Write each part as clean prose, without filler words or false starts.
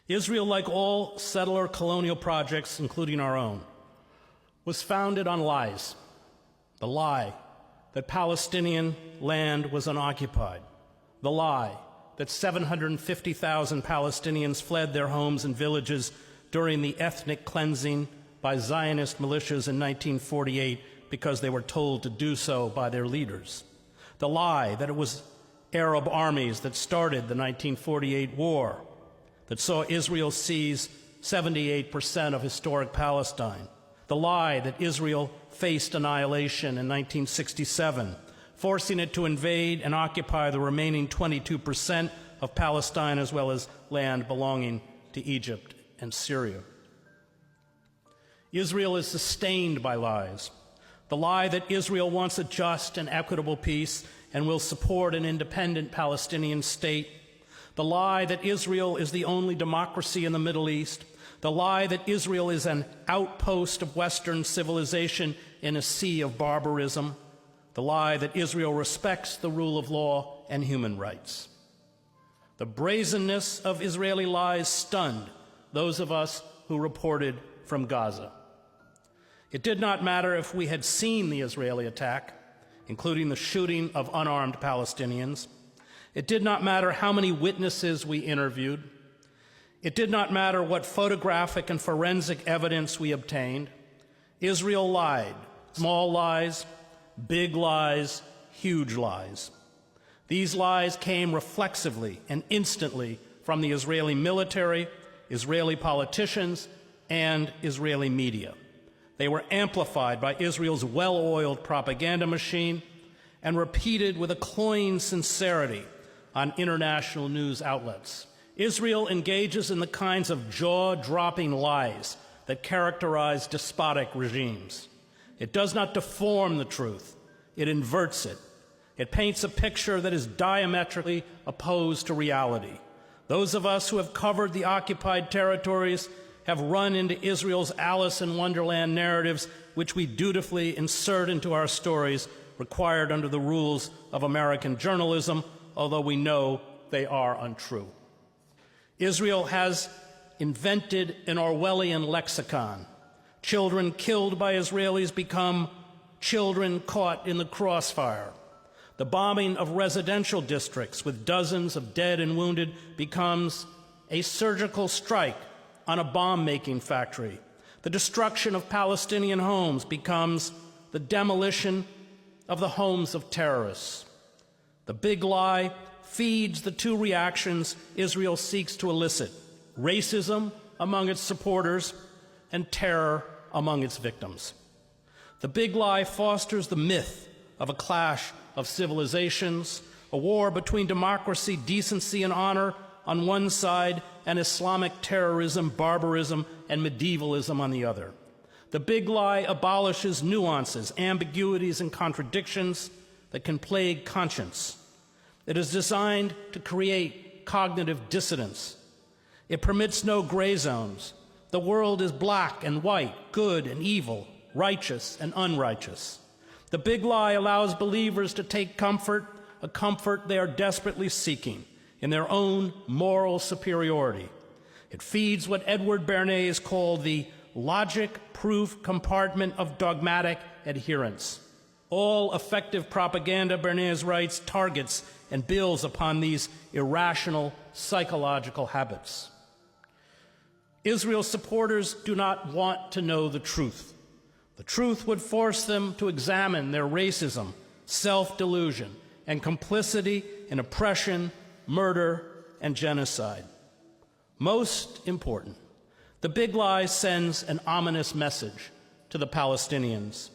Israel, like all settler colonial projects, including our own, was founded on lies. The lie that Palestinian land was unoccupied. The lie that 750,000 Palestinians fled their homes and villages during the ethnic cleansing by Zionist militias in 1948 because they were told to do so by their leaders. The lie that it was Arab armies that started the 1948 war, that saw Israel seize 78% of historic Palestine. The lie that Israel faced annihilation in 1967, forcing it to invade and occupy the remaining 22% of Palestine, as well as land belonging to Egypt and Syria. Israel is sustained by lies. The lie that Israel wants a just and equitable peace and will support an independent Palestinian state. The lie that Israel is the only democracy in the Middle East. The lie that Israel is an outpost of Western civilization in a sea of barbarism. The lie that Israel respects the rule of law and human rights. The brazenness of Israeli lies stunned those of us who reported from Gaza. It did not matter if we had seen the Israeli attack, including the shooting of unarmed Palestinians. It did not matter how many witnesses we interviewed. It did not matter what photographic and forensic evidence we obtained. Israel lied. Small lies, big lies, huge lies. These lies came reflexively and instantly from the Israeli military, Israeli politicians, and Israeli media. They were amplified by Israel's well-oiled propaganda machine and repeated with a cloying sincerity on international news outlets. Israel engages in the kinds of jaw-dropping lies that characterize despotic regimes. It does not deform the truth. It inverts it. It paints a picture that is diametrically opposed to reality. Those of us who have covered the occupied territories have run into Israel's Alice in Wonderland narratives, which we dutifully insert into our stories, required under the rules of American journalism, although we know they are untrue. Israel has invented an Orwellian lexicon. Children killed by Israelis become children caught in the crossfire. The bombing of residential districts with dozens of dead and wounded becomes a surgical strike on a bomb-making factory. The destruction of Palestinian homes becomes the demolition of the homes of terrorists. The big lie feeds the two reactions Israel seeks to elicit: racism among its supporters and terror among its victims. The big lie fosters the myth of a clash of civilizations, a war between democracy, decency, and honor on one side, and Islamic terrorism, barbarism, and medievalism on the other. The big lie abolishes nuances, ambiguities, and contradictions that can plague conscience. It is designed to create cognitive dissonance. It permits no gray zones. The world is black and white, good and evil, righteous and unrighteous. The big lie allows believers to take comfort, a comfort they are desperately seeking, in their own moral superiority. It feeds what Edward Bernays called the logic-proof compartment of dogmatic adherence. All effective propaganda, Bernays writes, targets and builds upon these irrational psychological habits. Israel's supporters do not want to know the truth. The truth would force them to examine their racism, self-delusion, and complicity in oppression, murder, and genocide. Most important, the big lie sends an ominous message to the Palestinians.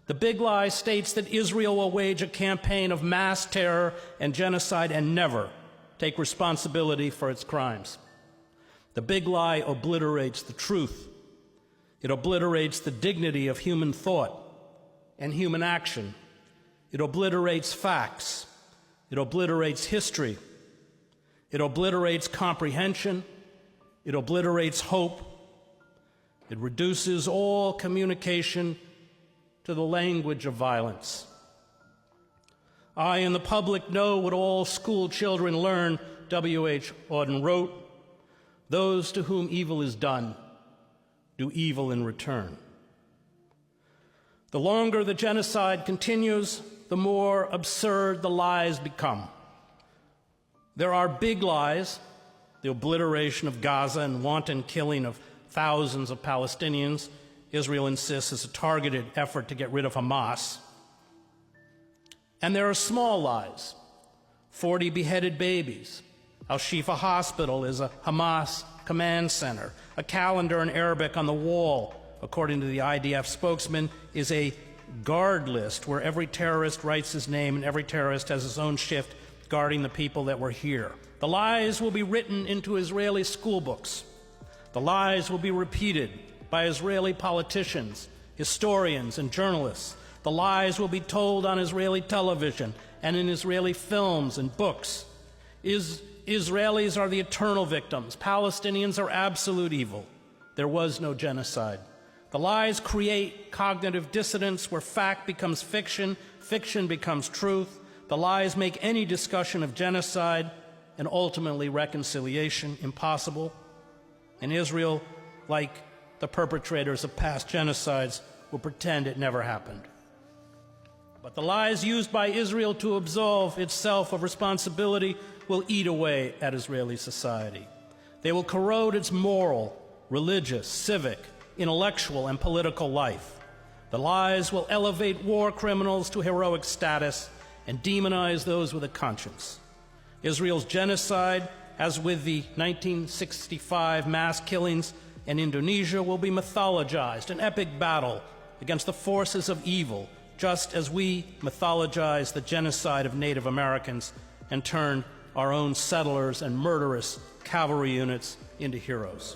The big lie states that Israel will wage a campaign of mass terror and genocide and never take responsibility for its crimes. The big lie obliterates the truth. It obliterates the dignity of human thought and human action. It obliterates facts. It obliterates history. It obliterates comprehension. It obliterates hope. It reduces all communication to the language of violence. I and the public know what all school children learn, W.H. Auden wrote. Those to whom evil is done do evil in return. The longer the genocide continues, the more absurd the lies become. There are big lies, the obliteration of Gaza and wanton killing of thousands of Palestinians. Israel insists is a targeted effort to get rid of Hamas. And there are small lies, 40 beheaded babies. Al-Shifa Hospital is a Hamas command center. A calendar in Arabic on the wall, according to the IDF spokesman, is a guard list where every terrorist writes his name and every terrorist has his own shift guarding the people that were here. The lies will be written into Israeli school books. The lies will be repeated by Israeli politicians, historians, and journalists. The lies will be told on Israeli television and in Israeli films and books. Israelis are the eternal victims. Palestinians are absolute evil. There was no genocide. The lies create cognitive dissonance where fact becomes fiction, fiction becomes truth. The lies make any discussion of genocide and ultimately reconciliation impossible. And Israel, like the perpetrators of past genocides, will pretend it never happened. But the lies used by Israel to absolve itself of responsibility will eat away at Israeli society. They will corrode its moral, religious, civic, intellectual, and political life. The lies will elevate war criminals to heroic status and demonize those with a conscience. Israel's genocide, as with the 1965 mass killings in Indonesia, will be mythologized, an epic battle against the forces of evil, just as we mythologize the genocide of Native Americans and turned our own settlers and murderous cavalry units into heroes.